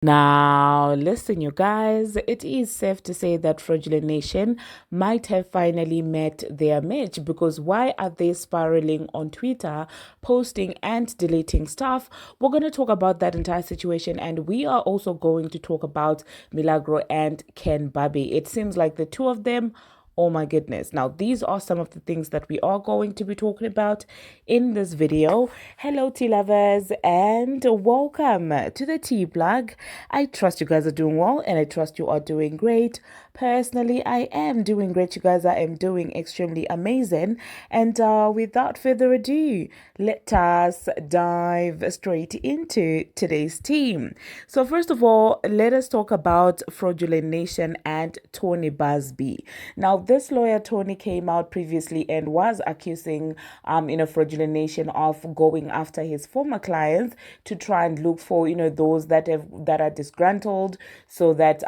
Now, listen, you guys, it is safe to say that Fraudulent Nation might have finally met their match, because why are they spiraling on Twitter, posting and deleting stuff? We're going to talk about that entire situation, and we are also going to talk about Milagro and Ken Barbie. It seems like the two of them. Oh my goodness. Now, these are some of the things that we are going to be talking about in this video. Hello, tea lovers, and welcome to the tea plug. I trust you guys are doing well, and I trust you are doing great. Personally, I am doing great, you guys. I am doing extremely amazing. And without further ado, let us dive straight into today's team. So, first of all, let us talk about Fraudulent Nation and Tony Busby. Now, this lawyer Tony came out previously and was accusing Fraudulent Nation of going after his former clients to try and look for those that are disgruntled, so that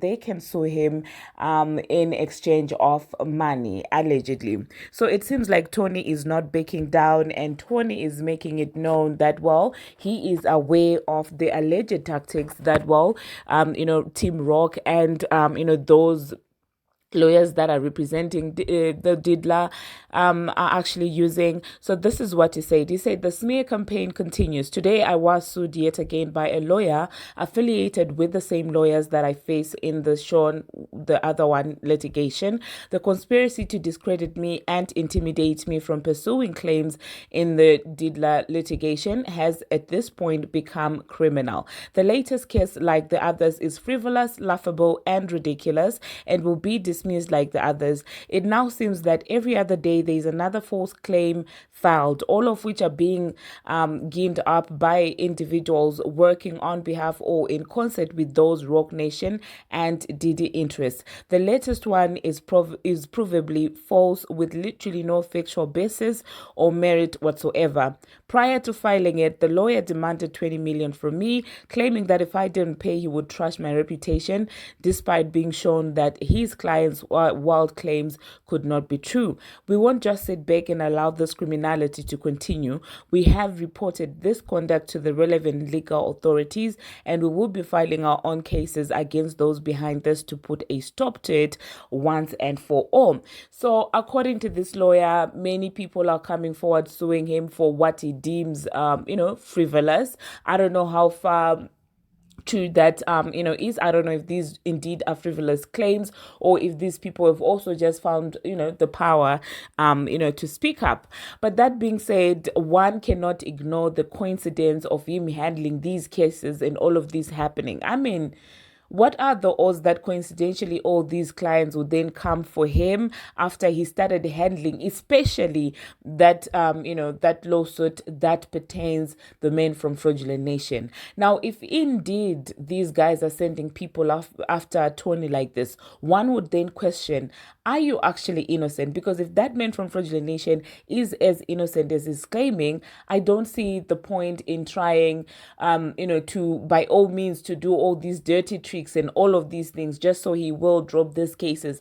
they can sue him in exchange of money, allegedly. So it seems like Tony is not backing down, and Tony is making it known that he is aware of the alleged tactics that Team Roc and those lawyers that are representing the Didla are actually using. So this is what he said. He said, the smear campaign continues. Today, I was sued yet again by a lawyer affiliated with the same lawyers that I face in the other one litigation. The conspiracy to discredit me and intimidate me from pursuing claims in the Didla litigation has at this point become criminal. The latest case, like the others, is frivolous, laughable, and ridiculous, and will be dismissed like the others. It now seems that every other day there is another false claim filed, all of which are being ginned up by individuals working on behalf or in concert with those Roc Nation and Didi interests. The latest one is provably false, with literally no factual basis or merit whatsoever. Prior to filing it, the lawyer demanded 20 million from me, claiming that if I didn't pay, he would trash my reputation, despite being shown that his client's wild claims could not be true. We won't just sit back and allow this criminality to continue. We have reported this conduct to the relevant legal authorities, and we will be filing our own cases against those behind this to put a stop to it once and for all. So, according to this lawyer, many people are coming forward suing him for what he deems, frivolous. I don't know how far to that is. I don't know if these indeed are frivolous claims, or if these people have also just found the power to speak up. But that being said, one cannot ignore the coincidence of him handling these cases and all of this happening. I mean, what are the odds that coincidentally all these clients would then come for him after he started handling, especially that that lawsuit that pertains the men from Fraudulent Nation? Now, if indeed these guys are sending people after Tony like this, one would then question, are you actually innocent? Because if that man from Fraudulent Nation is as innocent as he's claiming, I don't see the point in trying to, by all means, to do all these dirty tricks and all of these things just so he will drop these cases.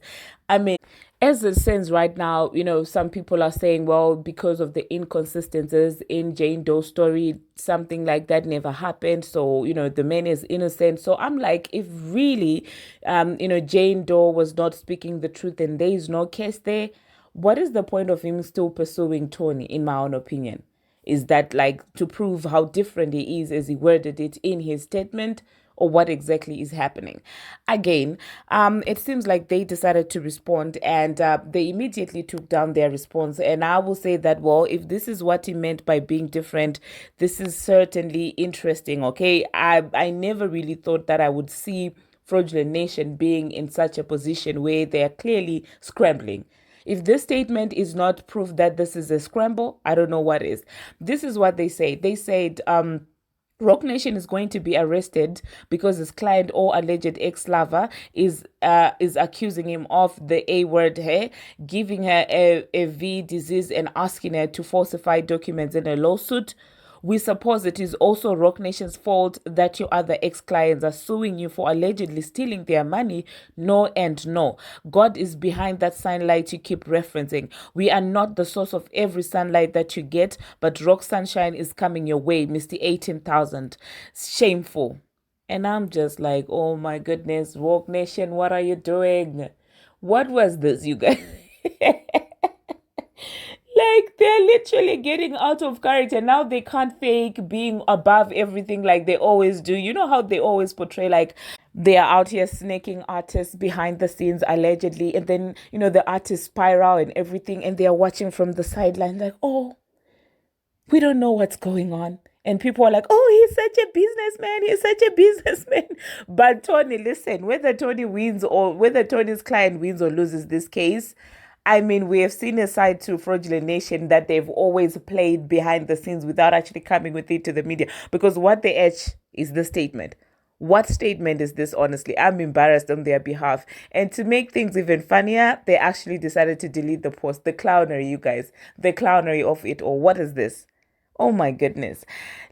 I mean, as it stands right now, some people are saying, well, because of the inconsistencies in Jane Doe's story, something like that never happened. So, the man is innocent. So I'm like, if really, Jane Doe was not speaking the truth and there is no case there, what is the point of him still pursuing Tony, in my own opinion? Is that like to prove how different he is as he worded it in his statement? Or what exactly is happening? Again, it seems like they decided to respond, and they immediately took down their response. And I will say that, well, if this is what he meant by being different, this is certainly interesting, okay? I never really thought that I would see Fraudulent Nation being in such a position where they are clearly scrambling. If this statement is not proof that this is a scramble, I don't know what is. This is what they say. They said, Roc Nation is going to be arrested because his client or alleged ex-lover is accusing him of the A word here, giving her a V disease and asking her to falsify documents in a lawsuit. We suppose it is also Roc Nation's fault that your other ex-clients are suing you for allegedly stealing their money. No and no. God is behind that sunlight you keep referencing. We are not the source of every sunlight that you get, but Roc Sunshine is coming your way, Mr. 18,000. Shameful. And I'm just like, oh my goodness, Roc Nation, what are you doing? What was this, you guys? Like they're literally getting out of character. Now they can't fake being above everything like they always do. You know how they always portray like they are out here snaking artists behind the scenes allegedly, and then the artists spiral and everything, and they are watching from the sideline like, oh, we don't know what's going on. And people are like, oh, he's such a businessman. He's such a businessman. But Tony, listen, whether Tony wins or whether Tony's client wins or loses this case, I mean, we have seen a side to Fraudulent Nation that they've always played behind the scenes without actually coming with it to the media. Because what they etch is the statement. What statement is this, honestly? I'm embarrassed on their behalf. And to make things even funnier, they actually decided to delete the post. The clownery, you guys. The clownery of it all. What is this? Oh my goodness.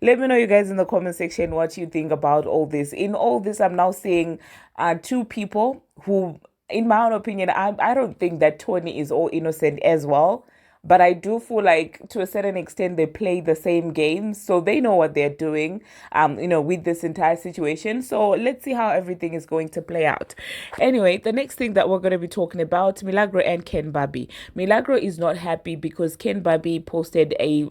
Let me know, you guys, in the comment section what you think about all this. In all this, I'm now seeing two people who, in my own opinion, I don't think that Tony is all innocent as well. But I do feel like to a certain extent they play the same game, so they know what they're doing, with this entire situation. So let's see how everything is going to play out. Anyway, the next thing that we're going to be talking about, Milagro and Ken Barbie. Milagro is not happy because Ken Barbie posted a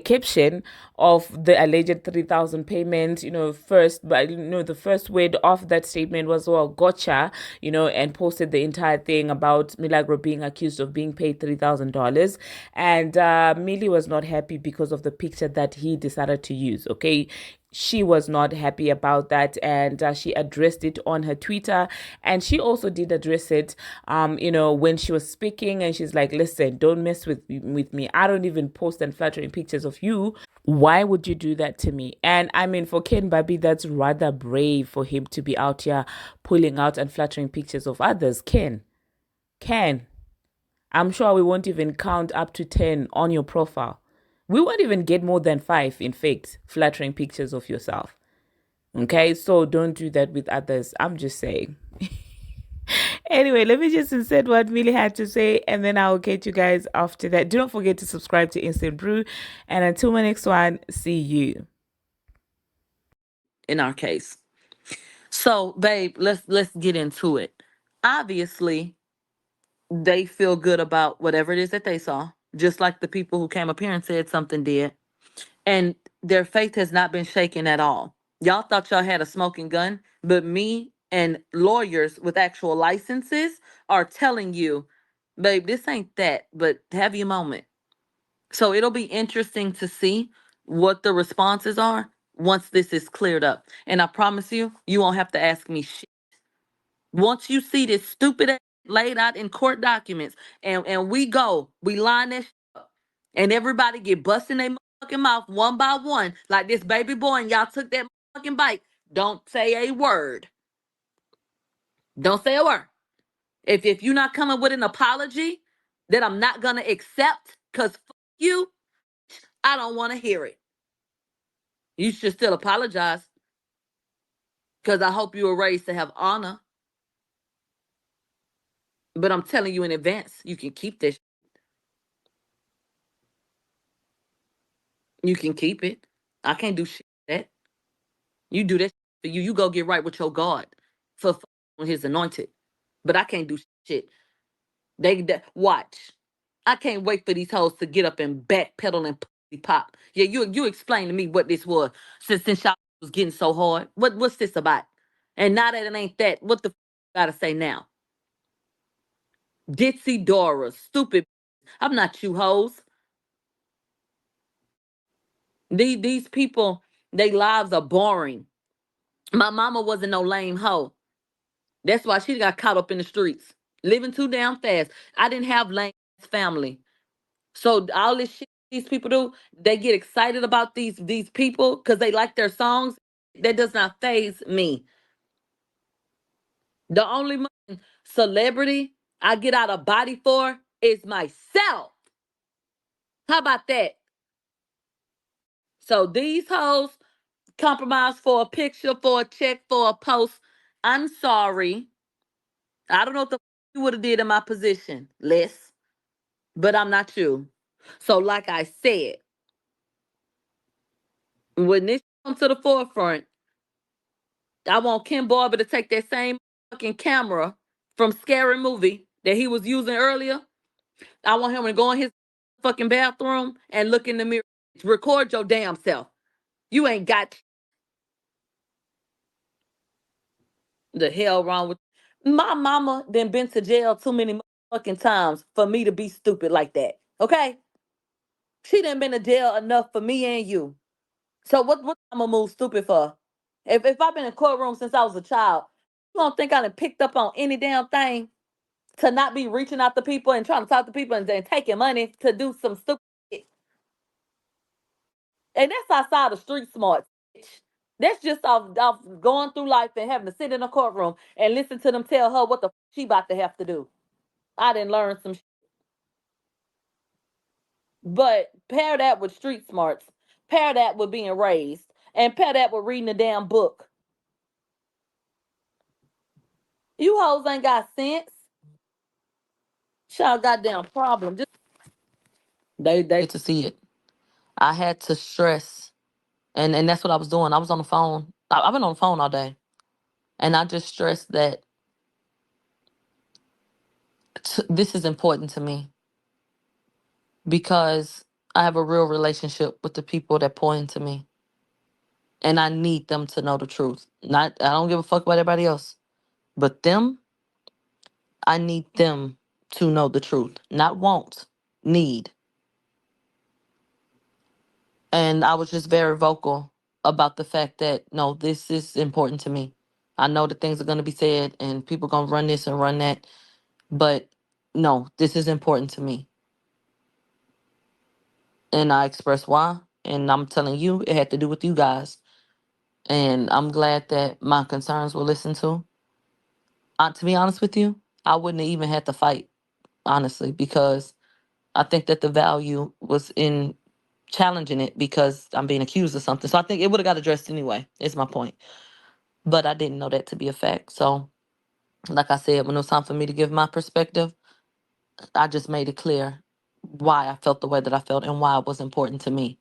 caption of the alleged 3,000 payment, first, but the first word of that statement was, well, gotcha, and posted the entire thing about Milagro being accused of being paid $3,000. And Millie was not happy because of the picture that he decided to use. Okay, she was not happy about that, and she addressed it on her Twitter, and she also did address it when she was speaking, and she's like, listen, don't mess with me. I don't even post unflattering pictures of you. Why would you do that to me? And I mean, for Ken Barbie, that's rather brave for him to be out here pulling out unflattering pictures of others. Ken, I'm sure we won't even count up to 10 on your profile. We won't even get more than 5, in fact, flattering pictures of yourself. Okay, so don't do that with others. I'm just saying. Anyway, let me just insert what Millie had to say, and then I'll get you guys after that. Do not forget to subscribe to Instant Brew, and until my next one, see you. In our case. So, babe, let's get into it. Obviously, they feel good about whatever it is that they saw, just like the people who came up here and said something did. And their faith has not been shaken at all. Y'all thought y'all had a smoking gun, but me and lawyers with actual licenses are telling you, babe, this ain't that, but have your moment. So it'll be interesting to see what the responses are once this is cleared up. And I promise you, you won't have to ask me shit. Once you see this stupid ass laid out in court documents, and we line that shit up, and everybody get busting their motherfucking mouth one by one, like this baby boy, and y'all took that motherfucking bite. Don't say a word. Don't say a word. If you're not coming with an apology that I'm not gonna accept, cause fuck you, I don't want to hear it. You should still apologize, cause I hope you were raised to have honor. But I'm telling you in advance, you can keep this. You can keep it. I can't do shit like that. You do that for you. You go get right with your God for on His anointed. But I can't do shit. They watch. I can't wait for these hoes to get up and backpedal and pussy pop. Yeah, you explain to me what this was since y'all was getting so hard. What's this about? And now that it ain't that, what the gotta say now? Ditzy Dora, stupid. I'm not you hoes. These people, their lives are boring. My mama wasn't no lame hoe. That's why she got caught up in the streets, living too damn fast. I didn't have lame family. So all this shit these people do, they get excited about these people because they like their songs. That does not phase me. The only celebrity I get out of body for is myself. How about that? So these hoes compromise for a picture, for a check, for a post. I'm sorry. I don't know what the you would have did in my position, Les, but I'm not you. So like I said, when this come to the forefront. I want Ken Barbie to take that same fucking camera from Scary Movie that he was using earlier. I want him to go in his fucking bathroom and look in the mirror. Record your damn self. You ain't got the hell wrong with my mama. Then been to jail too many fucking times for me to be stupid like that. Okay, she done been to jail enough for me and you. So what I'm gonna move stupid for? If I've been in courtroom since I was a child, you don't think I done picked up on any damn thing to not be reaching out to people and trying to talk to people and taking money to do some stupid shit. And that's outside of street smarts. Bitch. That's just off going through life and having to sit in a courtroom and listen to them tell her what the she about to have to do. I didn't learn some shit. But pair that with street smarts, pair that with being raised, and pair that with reading a damn book. You hoes ain't got sense. Y'all goddamn problem. Just they to see it. I had to stress, and that's what I was doing. I was on the phone. I've been on the phone all day, and I just stressed that this is important to me because I have a real relationship with the people that pour into me, and I need them to know the truth. Not I don't give a fuck about everybody else, but them. I need them to know the truth, not want, need. And I was just very vocal about the fact that no, this is important to me. I know that things are going to be said and people going to run this and run that, but no, this is important to me. And I expressed why. And I'm telling you, it had to do with you guys. And I'm glad that my concerns were listened to. To be honest with you, I wouldn't have even had to fight, honestly, because I think that the value was in challenging it because I'm being accused of something. So I think it would have got addressed anyway, is my point. But I didn't know that to be a fact. So, like I said, when it was time for me to give my perspective, I just made it clear why I felt the way that I felt and why it was important to me.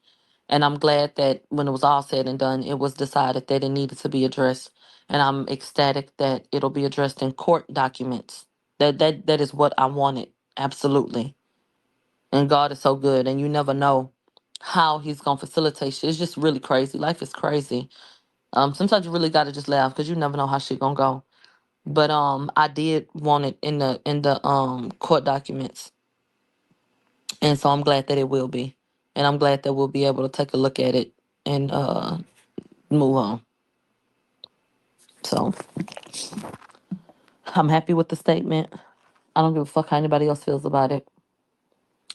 And I'm glad that when it was all said and done, it was decided that it needed to be addressed. And I'm ecstatic that it'll be addressed in court documents. That is what I wanted. Absolutely. And God is so good, and you never know how He's gonna facilitate shit. It's just really crazy. Life is crazy. Sometimes you really gotta just laugh because you never know how shit gonna go. But I did want it in the court documents, and so I'm glad that it will be, and I'm glad that we'll be able to take a look at it and move on. So I'm happy with the statement. I don't give a fuck how anybody else feels about it.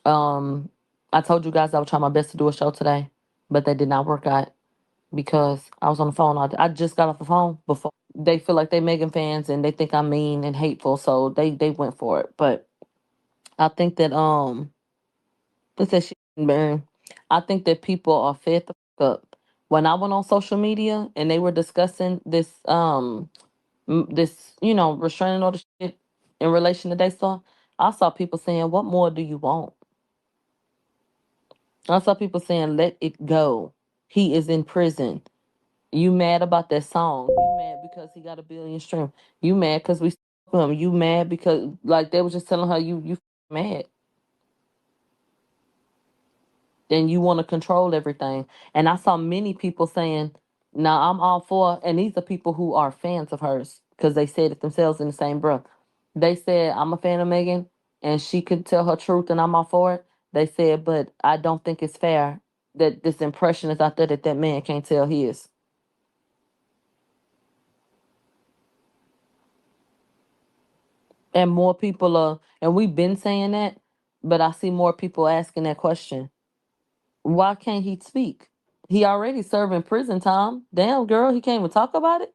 Um, I told you guys I would try my best to do a show today, but that did not work out because I was on the phone all day. I just got off the phone before. They feel like they Megan fans and they think I'm mean and hateful, so they went for it. But I think that what's that shit, man? I think that people are fed the fuck up. When I went on social media and they were discussing this this restraining order shit in relation to they I saw people saying, "What more do you want?" I saw people saying, "Let it go. He is in prison." You mad about that song? You mad because he got a billion stream? You mad because we him? You mad because like they was just telling her you mad and you want to control everything. And I saw many people saying, "Now I'm all for," and these are people who are fans of hers because they said it themselves in the same breath. They said, "I'm a fan of Megan and she could tell her truth and I'm all for it." They said, "But I don't think it's fair that this impression is out there that that man can't tell his." And more people are, and we've been saying that, but I see more people asking that question. Why can't he speak? He already serving prison time. Damn, girl, he can't even talk about it.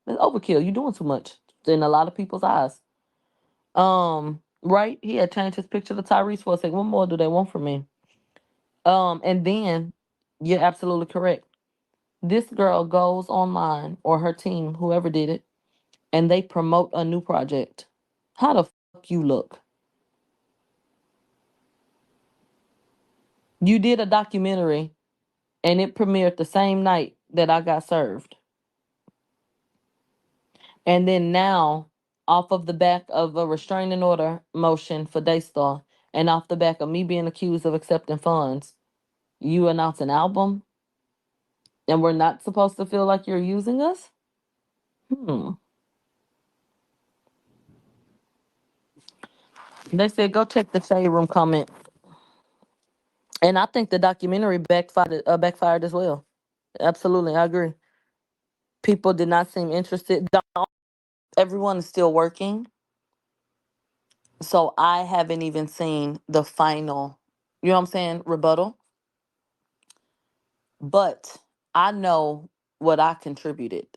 It's overkill. You doing too much in a lot of people's eyes. Right? He had changed his picture to Tyrese for a second. What more do they want from me? And then you're absolutely correct. This girl goes online or her team, whoever did it, and they promote a new project. How the fuck you look? You did a documentary and it premiered the same night that I got served. And then now, off of the back of a restraining order motion for Daystar, and off the back of me being accused of accepting funds, you announce an album, and we're not supposed to feel like you're using us? Hmm. They said go check the shade room comment, and I think the documentary backfired as well. Absolutely, I agree. People did not seem interested. Everyone is still working, so I haven't even seen the final. You know what I'm saying? Rebuttal. But I know what I contributed.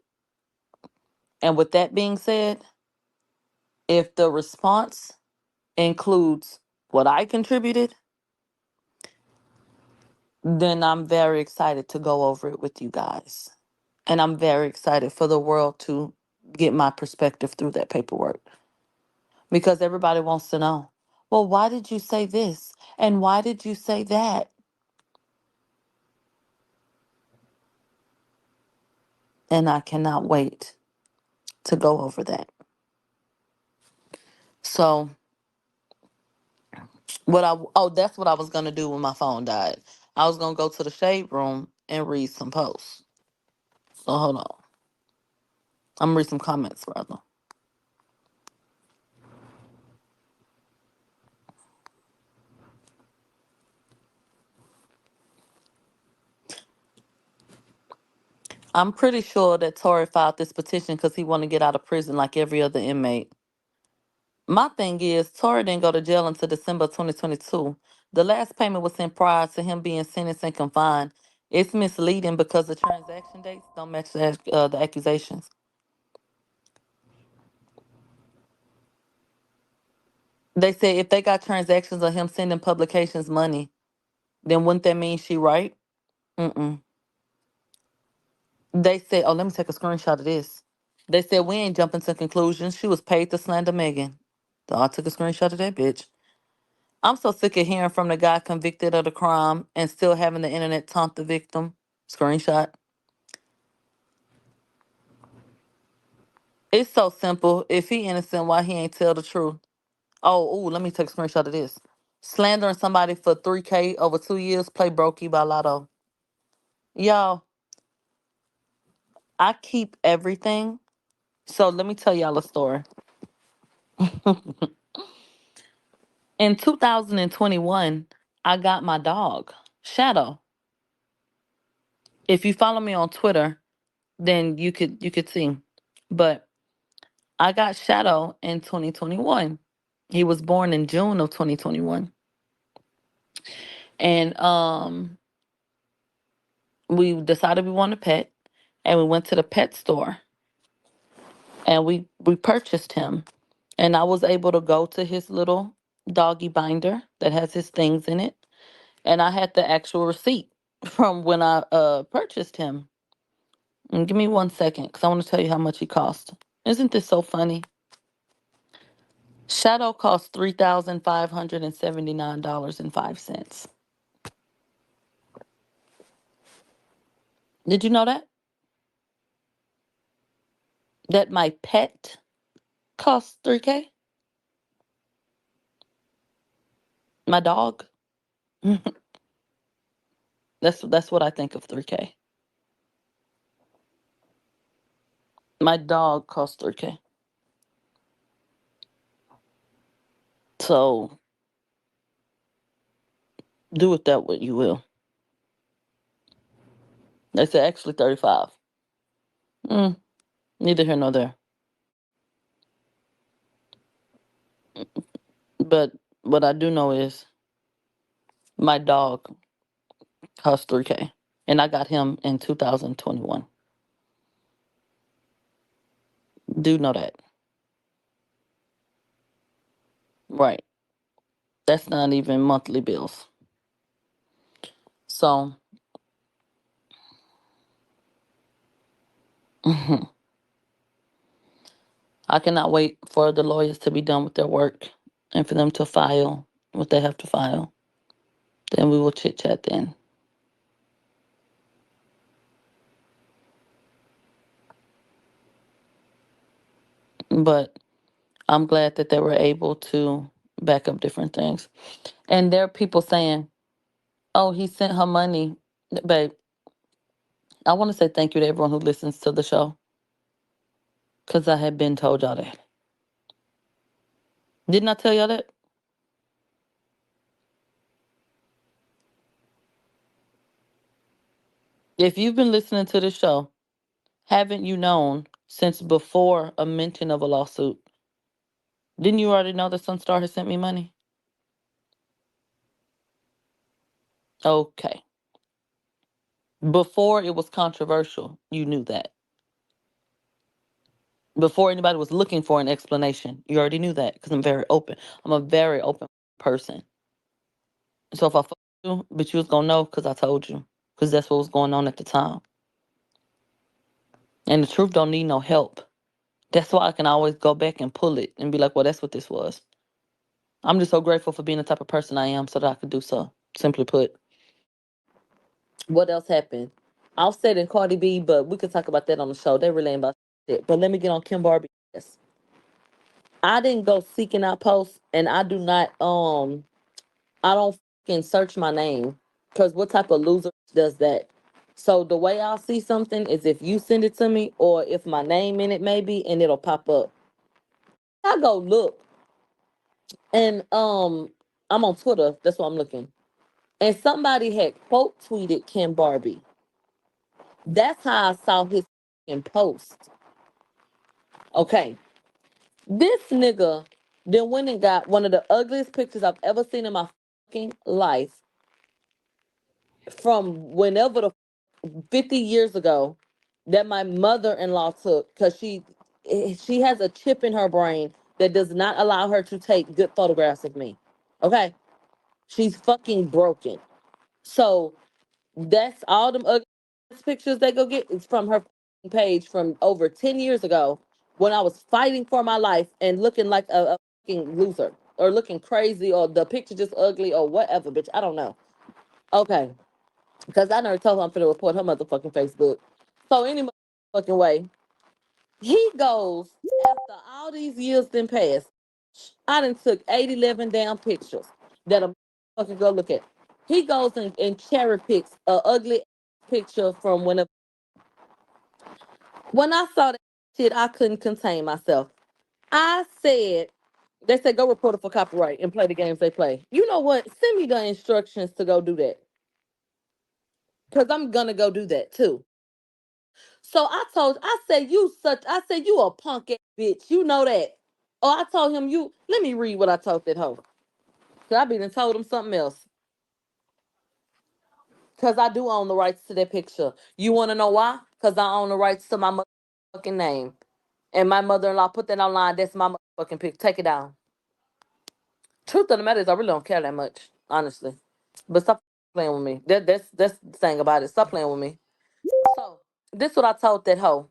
And with that being said, if the response includes what I contributed, then I'm very excited to go over it with you guys. And I'm very excited for the world to get my perspective through that paperwork because everybody wants to know, well, why did you say this? And why did you say that? And I cannot wait to go over that. So, that's what I was going to do when my phone died. I was going to go to the shade room and read some posts. So, hold on. I'm going to read some comments, rather. I'm pretty sure that Tory filed this petition because he want to get out of prison like every other inmate. My thing is, Tory didn't go to jail until December 2022. The last payment was sent prior to him being sentenced and confined. It's misleading because the transaction dates don't match the accusations. They say if they got transactions of him sending publications money, then wouldn't that mean she right? Mm-mm. They said, oh, let me take a screenshot of this. They said we ain't jumping to conclusions. She was paid to slander Megan. So I took a screenshot of that bitch. I'm so sick of hearing from the guy convicted of the crime and still having the internet taunt the victim. Screenshot. It's so simple. If he innocent, why he ain't tell the truth? Oh, ooh, let me take a screenshot of this. Slandering somebody for 3K over 2 years, play Brokey by Lotto. Y'all, I keep everything. So let me tell y'all a story. In 2021, I got my dog, Shadow. If you follow me on Twitter, then you could see. But I got Shadow in 2021. He was born in June of 2021. And we decided we wanted a pet and we went to the pet store and we purchased him. And I was able to go to his little doggy binder that has his things in it. And I had the actual receipt from when I purchased him. And give me 1 second because I want to tell you how much he cost. Isn't this so funny? Shadow cost $3,579.05. Did you know that? That my pet cost 3K? My dog? That's what I think of 3K. My dog cost 3K. So do with that what you will. They said actually 35. Mm, neither here nor there. But what I do know is my dog cost 3K. And I got him in 2021. Do know that. Right. That's not even monthly bills. So I cannot wait for the lawyers to be done with their work and for them to file what they have to file. Then we will chit chat then. But I'm glad that they were able to back up different things. And there are people saying, oh, he sent her money. Babe, I want to say thank you to everyone who listens to the show because I had been told y'all that. Didn't I tell y'all that? If you've been listening to the show, haven't you known since before a mention of a lawsuit? Didn't you already know that Sunstar has sent me money? Okay. Before it was controversial, you knew that. Before anybody was looking for an explanation, you already knew that because I'm very open. I'm a very open person. So if I fuck you, but you was gonna know because I told you, because that's what was going on at the time. And the truth don't need no help. That's why I can always go back and pull it and be like, well, that's what this was. I'm just so grateful for being the type of person I am so that I could do so. Simply put. What else happened? Offset and Cardi B, but we could talk about that on the show. They really ain't about shit. But let me get on Kim Barbie. Yes. I didn't go seeking out posts and I don't fucking search my name. Cause what type of loser does that? So the way I'll see something is if you send it to me or if my name in it maybe and it'll pop up. I go look and I'm on Twitter. That's why I'm looking. And somebody had quote tweeted Ken Barbie. That's how I saw his fucking post. Okay. This nigga then went and got one of the ugliest pictures I've ever seen in my fucking life from whenever the 50 years ago that my mother-in-law took because she has a chip in her brain that does not allow her to take good photographs of me. Okay? She's fucking broken. So that's all them ugly pictures they go get is from her page from over 10 years ago when I was fighting for my life and looking like a fucking loser or looking crazy or the picture just ugly or whatever, bitch. I don't know. Okay. Because I never told her I'm finna report her motherfucking Facebook. So any motherfucking way, he goes, after all these years then passed, I done took 811 damn pictures that a motherfucker go look at. He goes and cherry picks a ugly picture from when I saw that shit, I couldn't contain myself. I said, they said go report it for copyright and play the games they play. You know what? Send me the instructions to go do that. Cause I'm gonna go do that too. So I said, you a punk ass bitch. You know that. Oh, I told him let me read what I told that hoe. Cause I been and told him something else. Cause I do own the rights to that picture. You wanna know why? Cause I own the rights to my motherfucking name. And my mother-in-law put that online. That's my motherfucking picture. Take it down. Truth of the matter is I really don't care that much, honestly. But stop playing with me. That's the thing about it. Stop playing with me. So this what I told that hoe.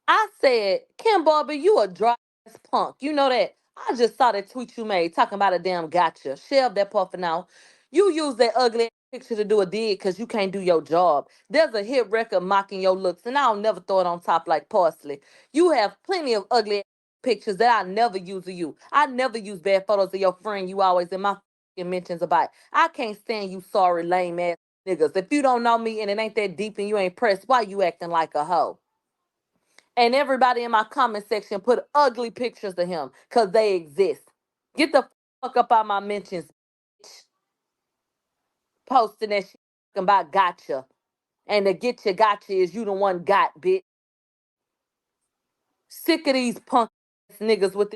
I said, Kim Barbie, you a dry ass punk. You know that. I just saw that tweet you made talking about a damn gotcha. Shelve that part for now. You use that ugly picture to do a dig because you can't do your job. There's a hit record mocking your looks, and I'll never throw it on top like parsley. You have plenty of ugly pictures that I never use of you. I never use bad photos of your friend you always in my mentions about. I can't stand you sorry lame ass niggas. If you don't know me and it ain't that deep and you ain't pressed, why you acting like a hoe? And everybody in my comment section put ugly pictures of him because they exist. Get the fuck up out my mentions, bitch. Posting that shit about gotcha. And to get your gotcha is you the one got, bitch. Sick of these punk ass niggas with